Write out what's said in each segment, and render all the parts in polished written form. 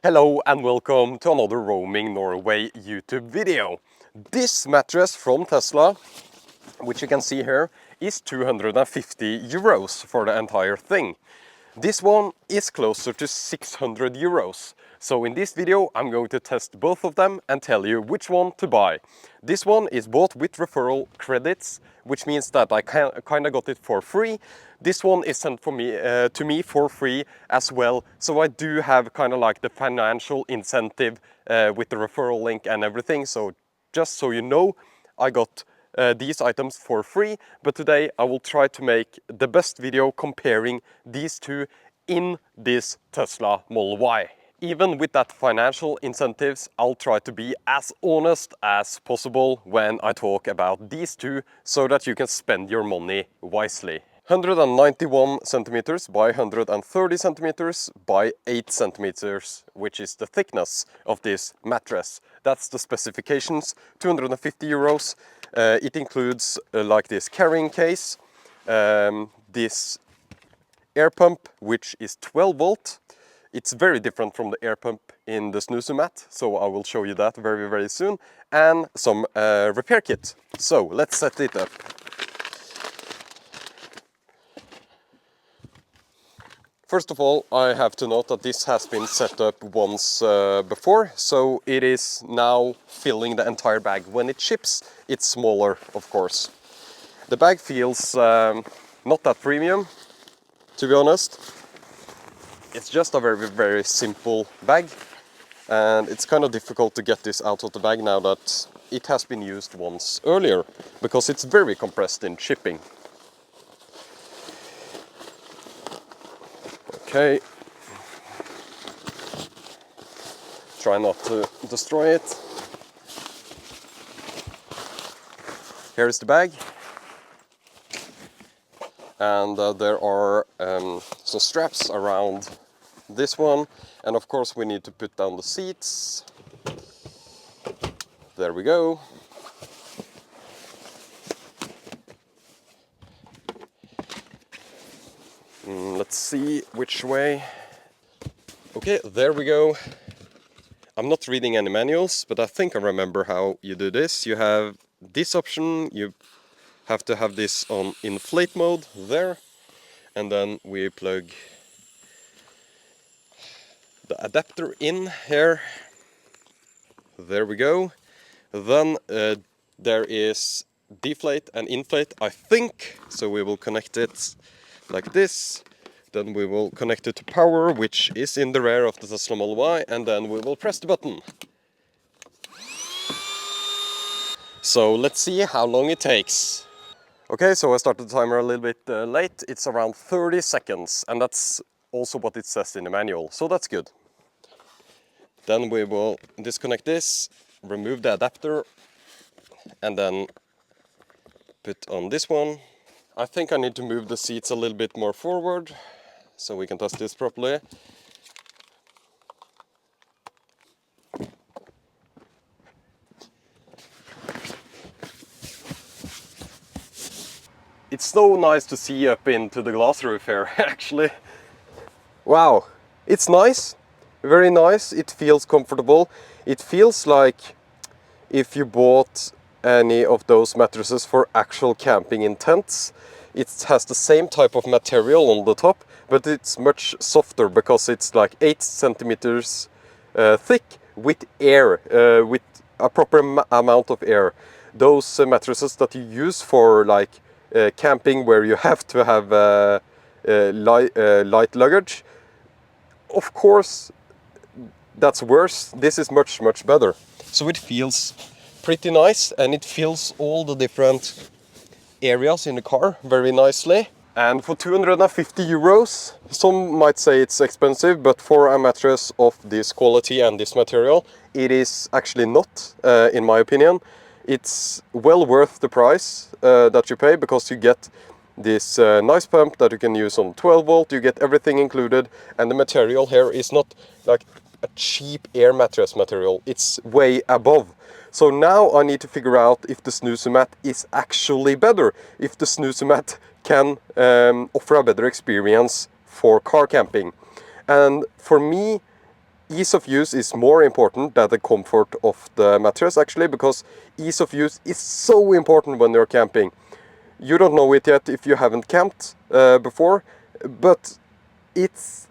Hello and welcome to another Roaming Norway YouTube video. This mattress from Tesla, which you can see here, is 250 euros for the entire thing. This one is closer to 600 euros. So in this video I'm going to test both of them and tell you which one to buy. This one is bought with referral credits, which means that I kind of got it for free. This one is sent for me, to me for free as well. So I do have kind of like the financial incentive with the referral link and everything. So just so you know, I got these items for free, but today I will try to make the best video comparing these two in this Tesla Model Y. Even with that financial incentives, I'll try to be as honest as possible when I talk about these two so that you can spend your money wisely. 191 centimeters by 130 centimeters by 8 centimeters, which is the thickness of this mattress. That's the specifications, 250 euros. It includes like this carrying case, this air pump, which is 12 volt. It's very different from the air pump in the Snooze mat, so I will show you that very soon, and some repair kit. So let's set it up. First of all, I have to note that this has been set up once before, so it is now filling the entire bag. When it ships, it's smaller, of course. The bag feels not that premium, to be honest. It's just a very simple bag, and it's kind of difficult to get this out of the bag now that it has been used once earlier, because it's very compressed in shipping. Okay, try not to destroy it. Here is the bag, and there are some straps around this one, and of course we need to put down the seats. There we go. Let's see which way. Okay, there we go. I'm not reading any manuals, but I think I remember how you do this. You have this option, you have to have this on inflate mode there, and then we plug the adapter in here. There we go. Then there is deflate and inflate, I think, so we will connect it like this. Then we will connect it to power, which is in the rear of the Tesla Model Y, and then we will press the button. So let's see how long it takes. Okay, so I started the timer a little bit late. It's around 30 seconds, and that's also what it says in the manual, so that's good. Then we will disconnect this, remove the adapter, and then put on this one. I think I need to move the seats a little bit more forward so we can test this properly. It's so nice to see up into the glass roof here, actually. Wow, it's nice, very nice. It feels comfortable. It feels like if you bought any of those mattresses for actual camping in tents. It has the same type of material on the top, but it's much softer because it's like 8 centimeters thick with air, with a proper amount of air. Those mattresses that you use for like camping, where you have to have light luggage, of course that's worse. This is much better. So it feels pretty nice, and it fills all the different areas in the car very nicely. And for 250 euros, some might say it's expensive, but for a mattress of this quality and this material, it is actually not, in my opinion. It's well worth the price that you pay, because you get this nice pump that you can use on 12 volt, you get everything included, and the material here is not like a cheap air mattress material, it's way above. So now I need to figure out if the Snooze mat is actually better, if the Snooze mat can offer a better experience for car camping. And for me, ease of use is more important than the comfort of the mattress actually, because ease of use is so important when you're camping. You don't know it yet if you haven't camped before, but it's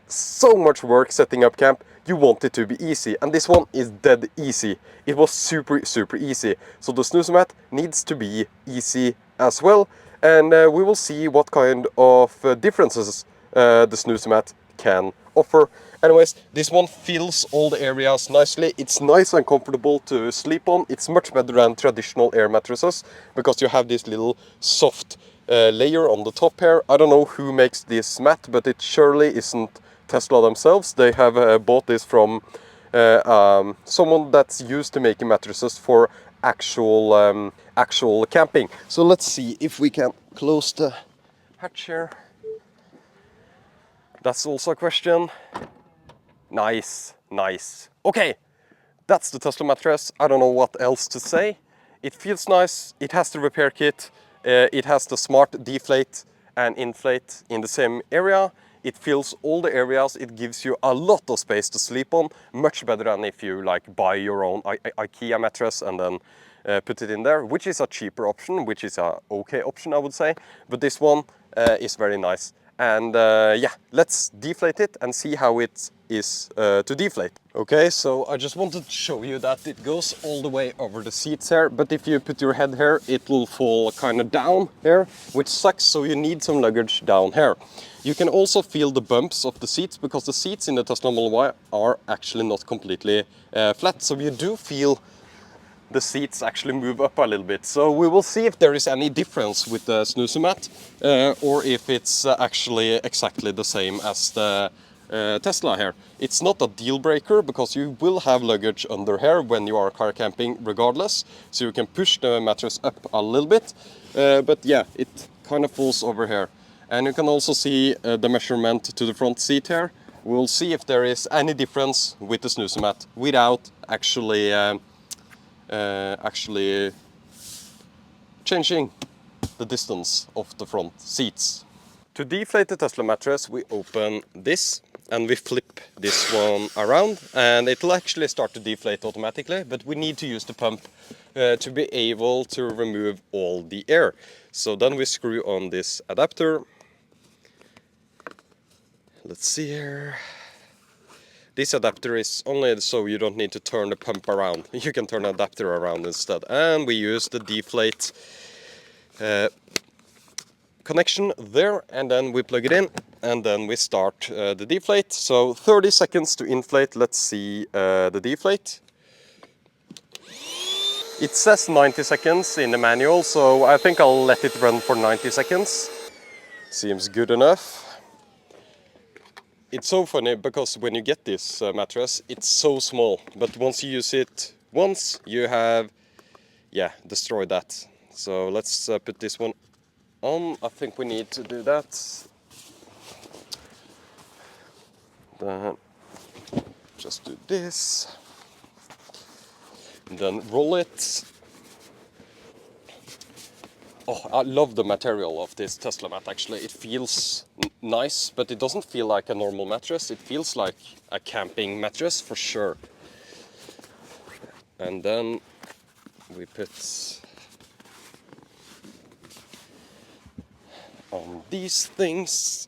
so much work setting up camp. You want it to be easy, and this one is dead easy. It was super easy. So the snooze mat needs to be easy as well, and we will see what kind of differences the snooze mat can offer. Anyways, this one fills all the areas nicely. It's nice and comfortable to sleep on. It's much better than traditional air mattresses because you have this little soft layer on the top here. I don't know who makes this mat, but it surely isn't Tesla themselves. They have bought this from someone that's used to making mattresses for actual camping. So let's see if we can close the hatch here. That's also a question. Nice. Okay, that's the Tesla mattress. I don't know what else to say. It feels nice. It has the repair kit. It has the smart deflate and inflate in the same area. It fills all the areas. It gives you a lot of space to sleep on. Much better than if you like buy your own IKEA mattress and then put it in there, which is a cheaper option, which is a okay option I would say. But this one is very nice. And yeah, let's deflate it and see how it is to deflate. Okay, so I just wanted to show you that it goes all the way over the seats here, but if you put your head here, it will fall kind of down here, which sucks, so you need some luggage down here. You can also feel the bumps of the seats, because the seats in the Tesla Model Y are actually not completely flat, so you do feel the seats actually move up a little bit. So we will see if there is any difference with the snooze mat or if it's actually exactly the same as the Tesla here. It's not a deal breaker because you will have luggage under here when you are car camping regardless. So you can push the mattress up a little bit, but yeah, it kind of falls over here. And you can also see the measurement to the front seat here. We'll see if there is any difference with the snooze mat without actually changing the distance of the front seats. To deflate the Tesla mattress, we open this and we flip this one around, and it'll actually start to deflate automatically, but we need to use the pump to be able to remove all the air. So then we screw on this adapter. Let's see here. This adapter is only so you don't need to turn the pump around. You can turn the adapter around instead. And we use the deflate connection there, and then we plug it in, and then we start the deflate. So 30 seconds to inflate. Let's see the deflate. It says 90 seconds in the manual, so I think I'll let it run for 90 seconds. Seems good enough. It's so funny because when you get this mattress, it's so small, but once you use it once, you have, yeah, destroyed that. So let's put this one on. I think we need to do that. Then just do this. And then roll it. Oh, I love the material of this Tesla mat actually. It feels nice, but it doesn't feel like a normal mattress. It feels like a camping mattress for sure. And then we put on these things.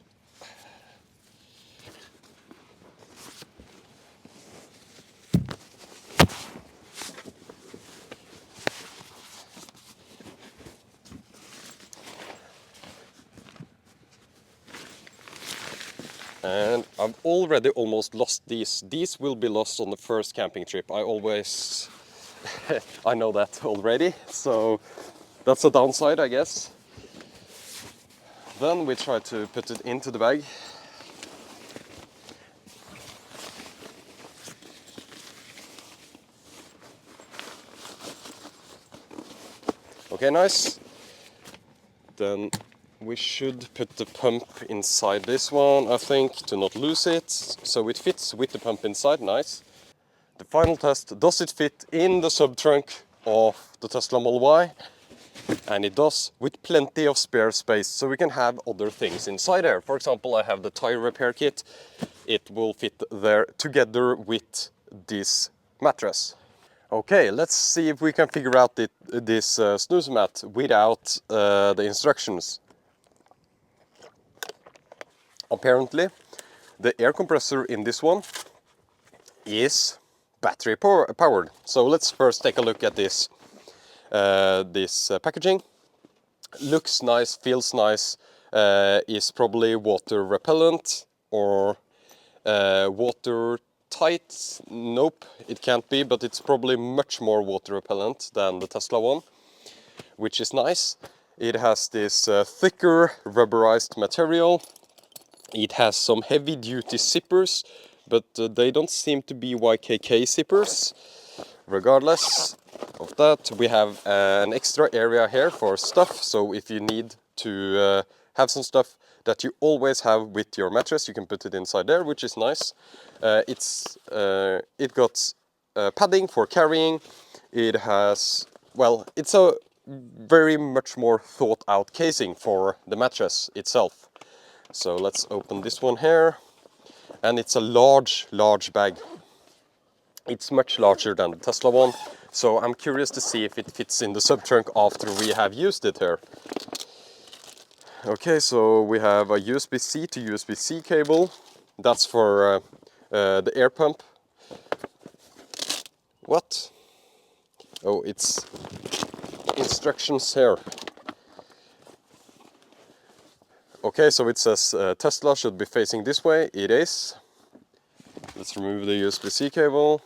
And I've already almost lost these. These will be lost on the first camping trip. I always, I know that already, so that's a downside, I guess. Then we try to put it into the bag. Okay, nice. Then we should put the pump inside this one, I think, to not lose it. So it fits with the pump inside, nice. The final test, does it fit in the sub-trunk of the Tesla Model Y? And it does, with plenty of spare space, so we can have other things inside there. For example, I have the tire repair kit. It will fit there together with this mattress. Okay, let's see if we can figure out this snooze mat without the instructions. Apparently, the air compressor in this one is battery powered. So let's first take a look at this packaging. Looks nice, feels nice, is probably water repellent or water tight. Nope, it can't be, but it's probably much more water repellent than the Tesla one, which is nice. It has this thicker rubberized material. It has some heavy duty zippers, but they don't seem to be YKK zippers. Regardless of that, we have an extra area here for stuff, so if you need to have some stuff that you always have with your mattress, you can put it inside there, which is nice. It got padding for carrying. It has, well, it's a very much more thought out casing for the mattress itself. So let's open this one here, and it's a large bag. It's much larger than the Tesla one, so I'm curious to see if it fits in the sub-trunk after we have used it here. Okay, so we have a USB-C to USB-C cable. That's for the air pump. What? Oh, it's instructions here. Okay, so it says Tesla should be facing this way. It is. Let's remove the USB-C cable.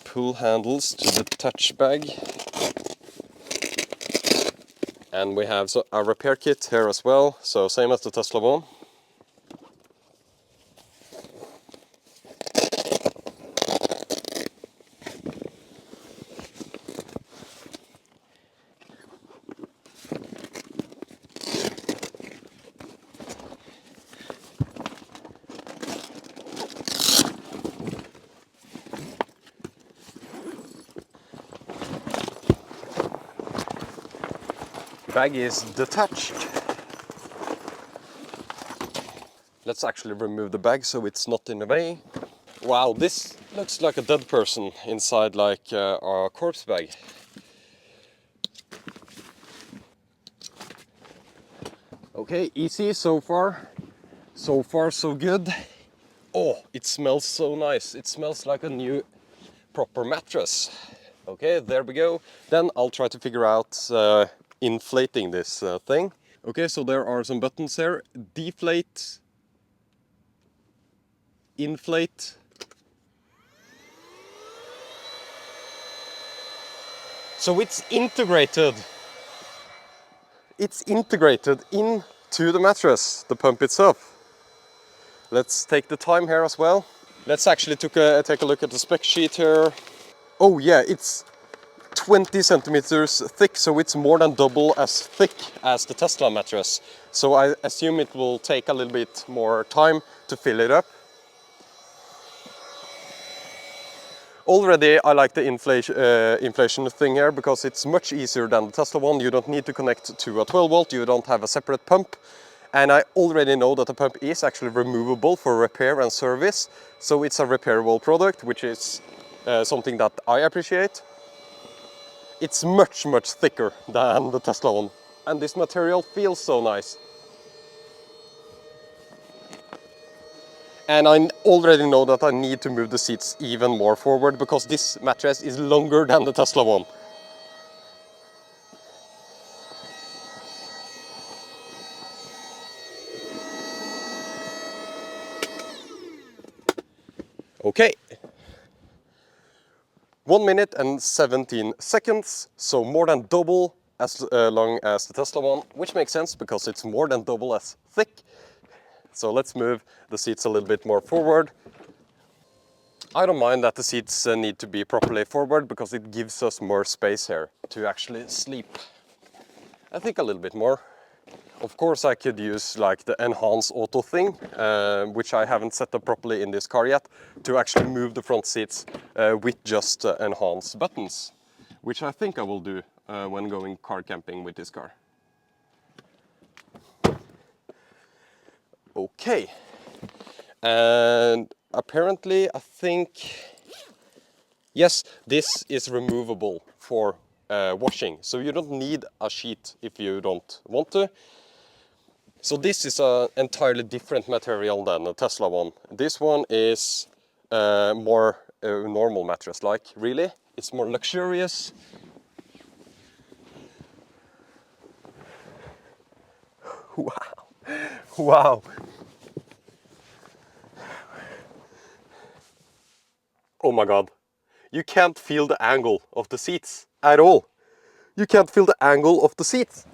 Pull handles to the touch bag. And we have a repair kit here as well, so same as the Tesla one. Bag is detached. Let's actually remove the bag so it's not in the way. Wow, this looks like a dead person inside, like a corpse bag. Okay, easy so far. So far so good. Oh, it smells so nice. It smells like a new proper mattress. Okay, there we go. Then I'll try to figure out inflating this thing. Okay, so there are some buttons here. Deflate, inflate. So it's integrated. It's integrated into the mattress, the pump itself. Let's take the time here as well. Let's actually take a look at the spec sheet here. Oh yeah, it's 20 centimeters thick, so it's more than double as thick as the Tesla mattress. So I assume it will take a little bit more time to fill it up. Already I like the inflation thing here because it's much easier than the Tesla one. You don't need to connect to a 12 volt, you don't have a separate pump. And I already know that the pump is actually removable for repair and service. So it's a repairable product, which is something that I appreciate. It's much thicker than the Tesla one. And this material feels so nice. And I already know that I need to move the seats even more forward because this mattress is longer than the Tesla one. Okay. 1 minute and 17 seconds, so more than double as long as the Tesla one, which makes sense because it's more than double as thick. So let's move the seats a little bit more forward. I don't mind that the seats need to be properly forward because it gives us more space here to actually sleep. I think a little bit more. Of course I could use like the enhance auto thing, which I haven't set up properly in this car yet, to actually move the front seats with just enhance buttons, which I think I will do when going car camping with this car. Okay, and apparently I think, yes, this is removable for washing, so you don't need a sheet if you don't want to. So this is an entirely different material than the Tesla one. This one is more normal mattress-like, really. It's more luxurious. Wow, wow. Oh my God. You can't feel the angle of the seats at all. You can't feel the angle of the seats.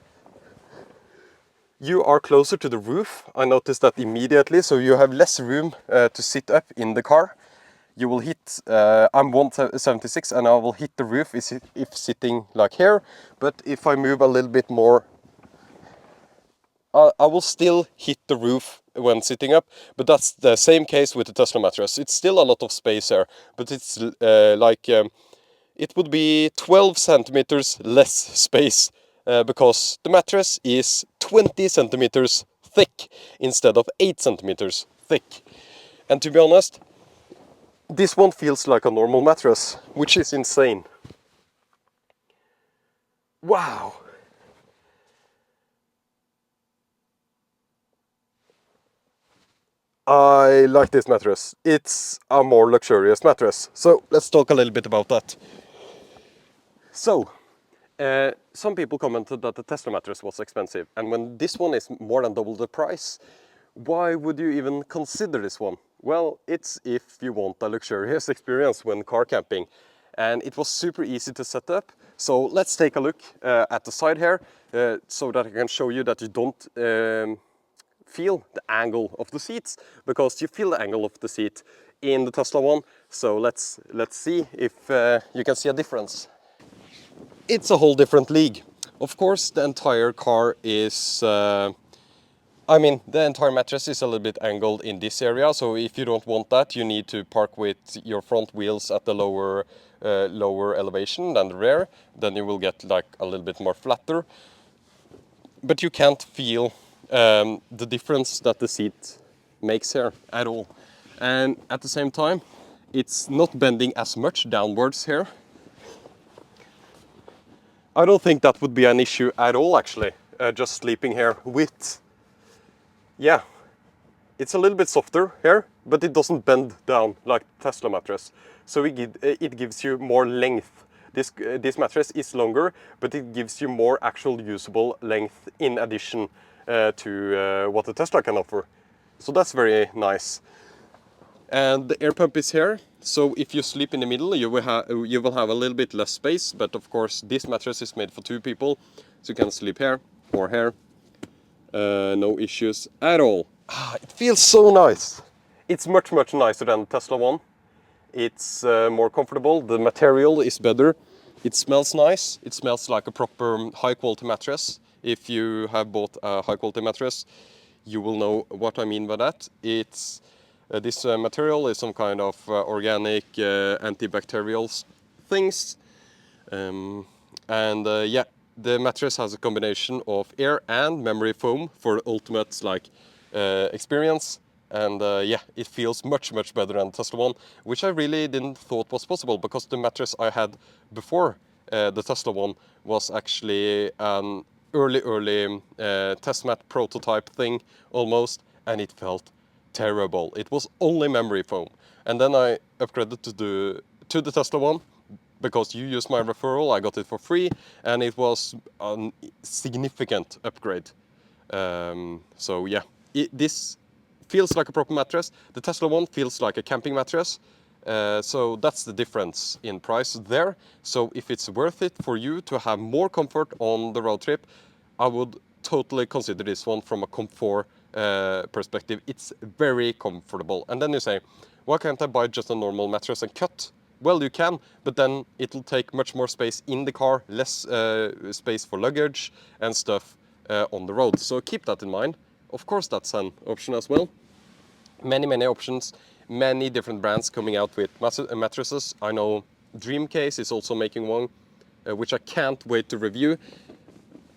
You are closer to the roof. I noticed that immediately, so you have less room to sit up in the car. You will hit, I'm 176 and I will hit the roof if sitting like here, but if I move a little bit more, I will still hit the roof when sitting up, but that's the same case with the Tesla mattress. It's still a lot of space here, but it's it would be 12 centimeters less space because the mattress is 20 centimeters thick instead of 8 centimeters thick. And to be honest, this one feels like a normal mattress, which is insane. Wow! I like this mattress. It's a more luxurious mattress. So let's talk a little bit about that. So, some people commented that the Tesla mattress was expensive, and when this one is more than double the price, why would you even consider this one? Well, it's if you want a luxurious experience when car camping, and it was super easy to set up. So let's take a look at the side here, so that I can show you that you don't feel the angle of the seats, because you feel the angle of the seat in the Tesla one. So let's see if you can see a difference. It's a whole different league. Of course, the entire car is, I mean, the entire mattress is a little bit angled in this area, so if you don't want that, you need to park with your front wheels at the lower elevation than the rear. Then you will get like a little bit more flatter. But you can't feel the difference that the seat makes here at all. And at the same time, it's not bending as much downwards here. I don't think that would be an issue at all, actually, just sleeping here with, yeah, it's a little bit softer here, but it doesn't bend down like Tesla mattress. So it gives you more length. This mattress is longer, but it gives you more actual usable length in addition to what the Tesla can offer. So that's very nice. And the air pump is here, so if you sleep in the middle, you will have a little bit less space, but of course this mattress is made for 2 people, so you can sleep here or here. No issues at all. It feels so nice. It's much nicer than the Tesla one. It's more comfortable, the material is better, it smells nice, it smells like a proper high quality mattress. If you have bought a high quality mattress, you will know what I mean by that. It's this material is some kind of organic antibacterial things, yeah, the mattress has a combination of air and memory foam for ultimate like experience, and yeah, it feels much better than the Tesla one, which I really didn't thought was possible, because the mattress I had before the Tesla one was actually an early test mat prototype thing almost, and it felt terrible. It was only memory foam. And then I upgraded to the Tesla one, because you used my referral, I got it for free, and it was a significant upgrade. So yeah, this feels like a proper mattress. The Tesla one feels like a camping mattress. So that's the difference in price there. So if it's worth it for you to have more comfort on the road trip, I would totally consider this one from a comfort perspective. It's very comfortable. And then you say, why can't I buy just a normal mattress and cut? Well, you can, but then it'll take much more space in the car, less space for luggage and stuff. on the road. So keep that in mind. Of course, that's an option as well. Many options, many different brands coming out with mattresses. I know Dreamcase is also making one, which I can't wait to review.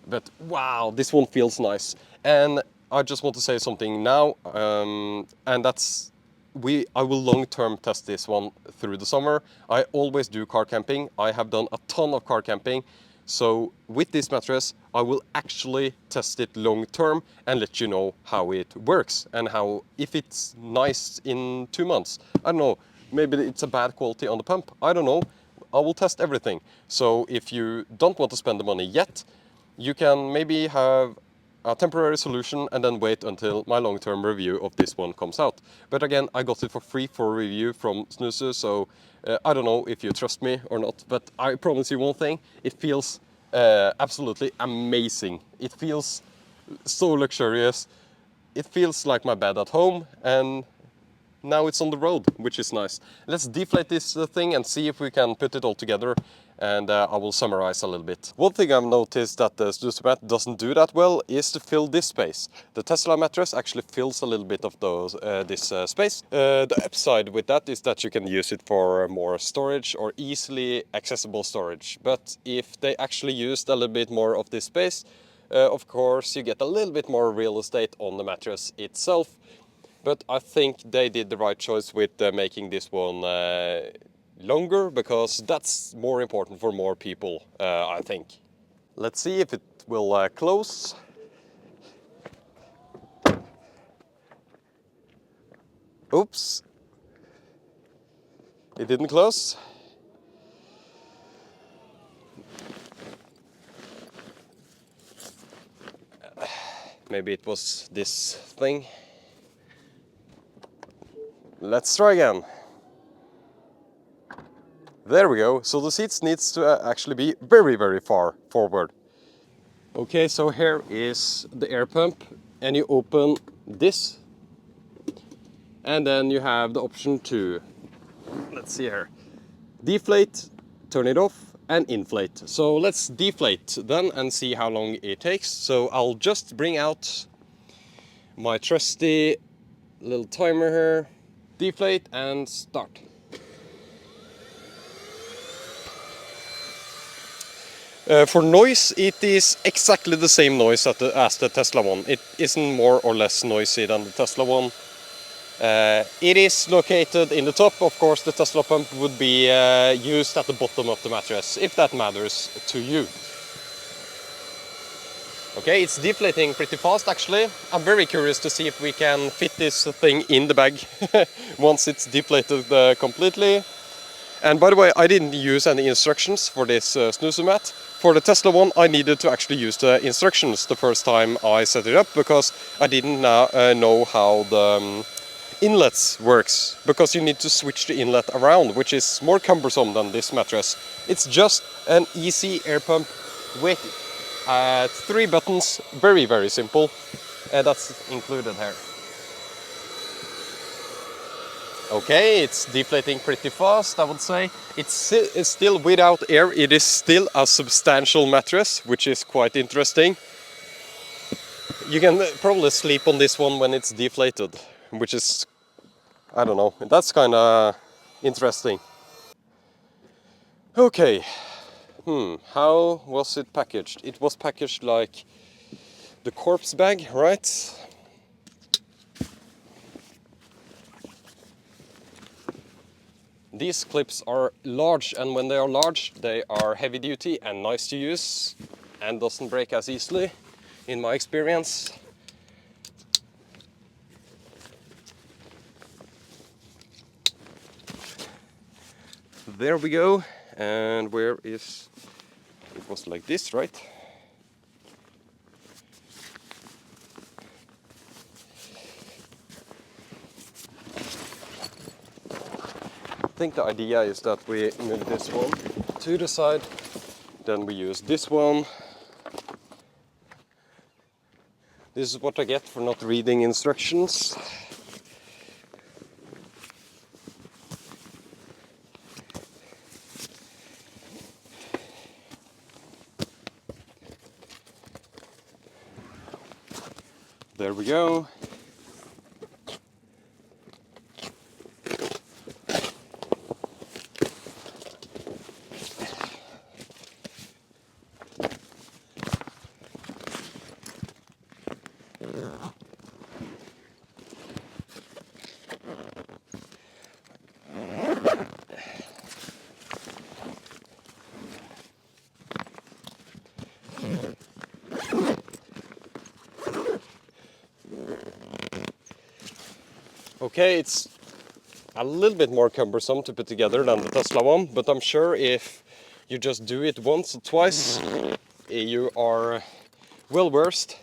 But wow, this one feels nice. And I just want to say something now, and that's I will long-term test this one through the summer. I always do car camping. I have done a ton of car camping. So with this mattress, I will actually test it long-term and let you know how it works and how, if it's nice in 2 months. I don't know, maybe it's a bad quality on the pump. I don't know. I will test everything. So if you don't want to spend the money yet, you can maybe have a temporary solution and then wait until my long-term review of this one comes out. But again, I got it for free for review from Snooze, so I don't know if you trust me or not, but I promise you one thing, it feels absolutely amazing. It feels so luxurious. It feels like my bed at home, and now it's on the road, which is nice. Let's deflate this thing and see if we can put it all together, and I will summarize a little bit. One thing I've noticed that the Snooze mat doesn't do that well is to fill this space. The Tesla mattress actually fills a little bit of this space. The upside with that is that you can use it for more storage or easily accessible storage. But if they actually used a little bit more of this space, of course you get a little bit more real estate on the mattress itself. But I think they did the right choice with making this one longer, because that's more important for more people, I think. Let's see if it will close. Oops. It didn't close. Maybe it was this thing. Let's try again. There we go. So the seats needs to actually be very far forward. Okay, so here is the air pump, and you open this, and then you have the option to, let's see here, deflate, turn it off, and inflate. So let's deflate then and see how long it takes. So I'll just bring out my trusty little timer here. Deflate and start. For noise, it is exactly the same noise as the Tesla one. It isn't more or less noisy than the Tesla one. It is located in the top. Of course, the Tesla pump would be used at the bottom of the mattress, if that matters to you. Okay, it's deflating pretty fast actually. I'm very curious to see if we can fit this thing in the bag once it's deflated completely. And by the way, I didn't use any instructions for this Snooze mat. For the Tesla one, I needed to actually use the instructions the first time I set it up, because I didn't know how the inlets works, because you need to switch the inlet around, which is more cumbersome than this mattress. It's just an easy air pump with 3 buttons, very simple, and that's included here. Okay, it's deflating pretty fast, I would say. It's still without air. It is still a substantial mattress, which is quite interesting. You can probably sleep on this one when it's deflated, which is, I don't know, that's kind of interesting. Okay, how was it packaged? It was packaged like the corpse bag, right? These clips are large, and when they are large, they are heavy duty and nice to use and doesn't break as easily, in my experience. There we go. And where is, it was like this, right? I think the idea is that we move this one to the side, then we use this one. This is what I get for not reading instructions. we go. Okay, it's a little bit more cumbersome to put together than the Tesla one, but I'm sure if you just do it once or twice, you are well versed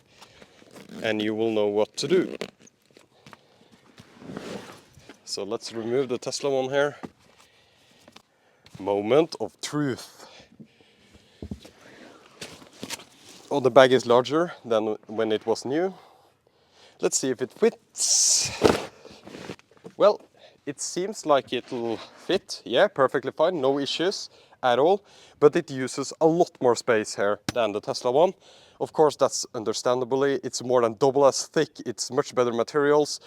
and you will know what to do. So let's remove the Tesla one here. Moment of truth. Oh, the bag is larger than when it was new. Let's see if it fits. Well, it seems like it'll fit. Yeah, perfectly fine, no issues at all. But it uses a lot more space here than the Tesla one. Of course, that's understandably. It's more than double as thick. It's much better materials.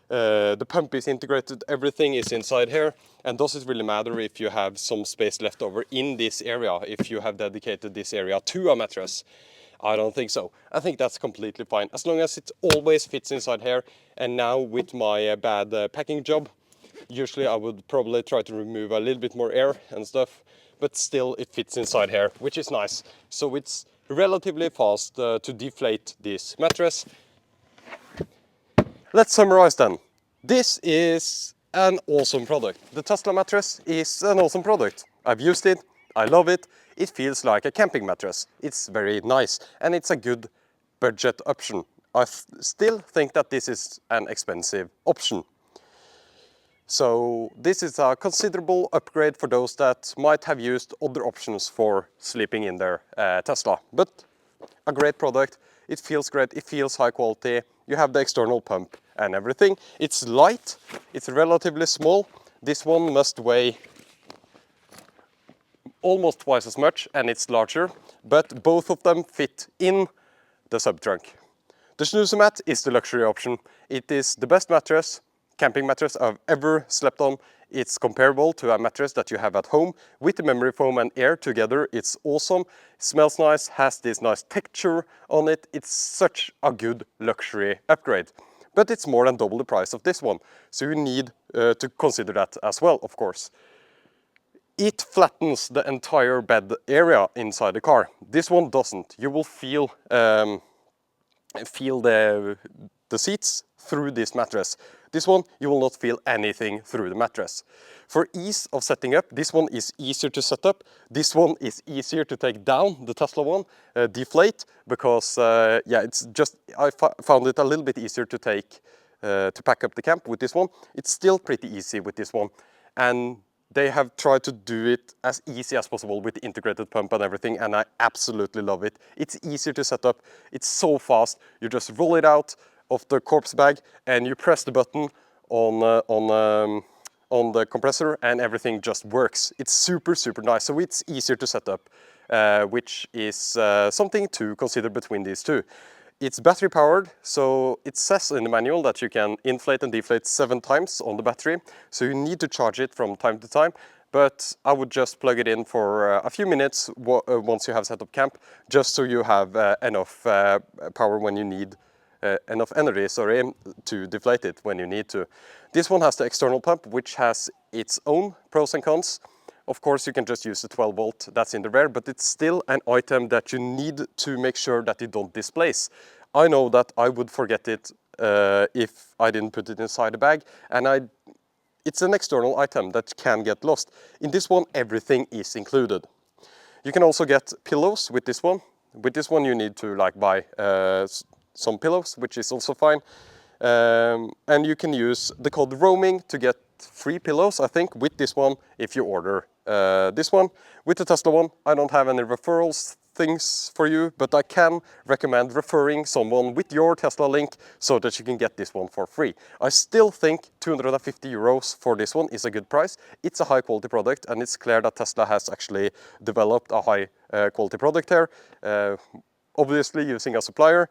The pump is integrated. Everything is inside here. And does it really matter if you have some space left over in this area, if you have dedicated this area to a mattress? I don't think so. I think that's completely fine, as long as it always fits inside here. And now with my bad packing job, usually I would probably try to remove a little bit more air and stuff, but still it fits inside here, which is nice. So it's relatively fast to deflate this mattress. Let's summarize then. This is an awesome product. The Tesla mattress is an awesome product. I've used it, I love it. It feels like a camping mattress. It's very nice and it's a good budget option. I still think that this is an expensive option. So this is a considerable upgrade for those that might have used other options for sleeping in their Tesla. But a great product. It feels great, it feels high quality. You have the external pump and everything. It's light, it's relatively small. This one must weigh almost twice as much and it's larger, but both of them fit in the sub-trunk. The Snooze mat is the luxury option. It is the best mattress, camping mattress I've ever slept on. It's comparable to a mattress that you have at home with the memory foam and air together. It's awesome, smells nice, has this nice texture on it. It's such a good luxury upgrade. But it's more than double the price of this one. So you need to consider that as well, of course. It flattens the entire bed area inside the car. This one doesn't. You will feel the seats through this mattress. This one, you will not feel anything through the mattress. For ease of setting up, this one is easier to set up. This one is easier to take down, the Tesla one, deflate, because yeah, it's just, I found it a little bit easier to take, to pack up the camp with this one. It's still pretty easy with this one. And they have tried to do it as easy as possible with the integrated pump and everything, and I absolutely love it. It's easier to set up, it's so fast. You just roll it out of the corpse bag and you press the button on the compressor and everything just works. It's super, super nice, so it's easier to set up, which is something to consider between these two. It's battery powered, so it says in the manual that you can inflate and deflate 7 times on the battery, so you need to charge it from time to time, but I would just plug it in for a few minutes once you have set up camp, just so you have enough power when you need, enough energy, sorry, to deflate it when you need to. This one has the external pump, which has its own pros and cons. Of course, you can just use the 12 volt that's in the rear, but it's still an item that you need to make sure that you don't displace. I know that I would forget it if I didn't put it inside the bag, and it's an external item that can get lost. In this one, everything is included. You can also get pillows with this one. With this one, you need to like buy some pillows, which is also fine. And you can use the code roaming to get free pillows, I think, with this one if you order this one. With the Tesla one, I don't have any referrals things for you, but I can recommend referring someone with your Tesla link so that you can get this one for free. I still think 250 euros for this one is a good price. It's a high quality product, and it's clear that Tesla has actually developed a high quality product here. obviously using a supplier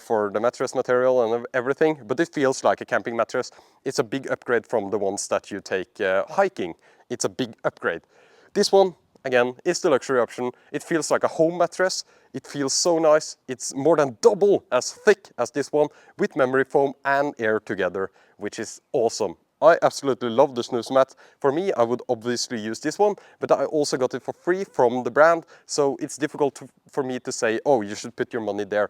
for the mattress material and everything, but it feels like a camping mattress. It's a big upgrade from the ones that you take hiking. It's a big upgrade. This one, again, is the luxury option. It feels like a home mattress. It feels so nice. It's more than double as thick as this one with memory foam and air together, which is awesome. I absolutely love the snooze mat. For me, I would obviously use this one, but I also got it for free from the brand, so it's difficult for me to say, oh, you should put your money there.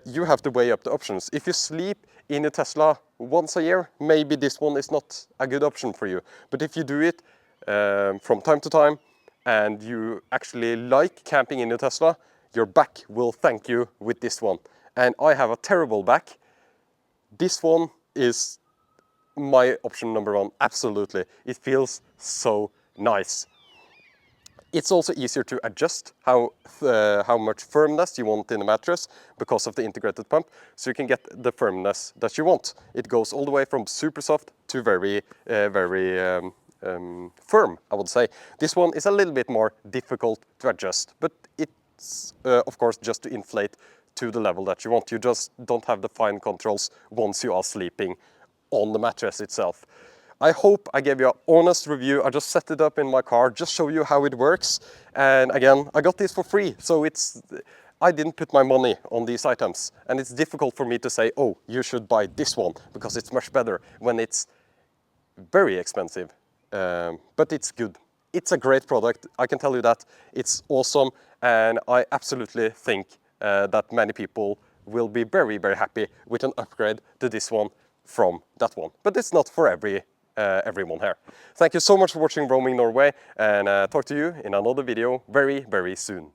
You have to weigh up the options. If you sleep in a Tesla once a year, maybe this one is not a good option for you. But if you do it from time to time, and you actually like camping in a Tesla, your back will thank you with this one. And I have a terrible back. This one is my option number one, absolutely. It feels so nice. It's also easier to adjust how much firmness you want in the mattress because of the integrated pump, so you can get the firmness that you want. It goes all the way from super soft to very firm, I would say. This one is a little bit more difficult to adjust, but it's of course just to inflate to the level that you want. You just don't have the fine controls once you are sleeping on the mattress itself. I hope I gave you an honest review. I just set it up in my car, just show you how it works. And again, I got this for free, so I didn't put my money on these items. And it's difficult for me to say, oh, you should buy this one because it's much better when it's very expensive. But it's good. It's a great product, I can tell you that. It's awesome, and I absolutely think that many people will be very, very happy with an upgrade to this one from that one. But it's not for everyone here. Thank you so much for watching Roaming Norway, and talk to you in another video very, very soon.